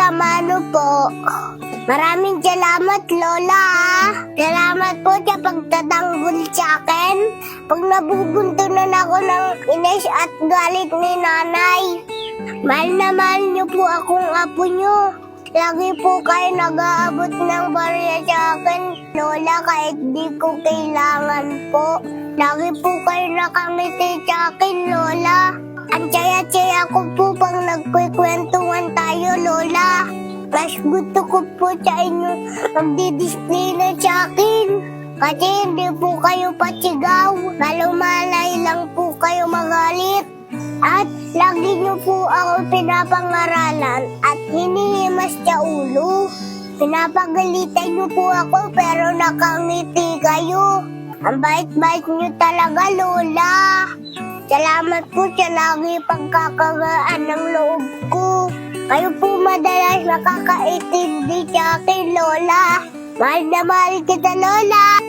sa mano po. Maraming salamat, Lola. Salamat po sa pagtatanggol sa akin. Pag nabubuntunan ako ng inis at galit ni nanay. Mahal na mahal niyo po akong apo niyo. Lagi po kayo nag-aabot ng barya sa akin, Lola, kahit di ko kailangan po. Lagi po kayo nakangiti sa akin, Lola. Ang saya-saya ko po pag nagkikwentuhan tayo, Lola. Mas gusto ko po sa inyo magdidisplay na sa akin. Kasi hindi po kayo pasigaw. Malumalay lang po kayo magalit. At lagi niyo po ako pinapangaralan at hinihimas sa ulo. Pinapagalitan niyo po ako pero nakangiti kayo. Ang bait-bait niyo talaga, Lola. Salamat po sa lagi pagkakagaan ng loob ko. Kayo po madalas nakakaintindi sa akin, Lola. Mahal na mahal kita, Lola.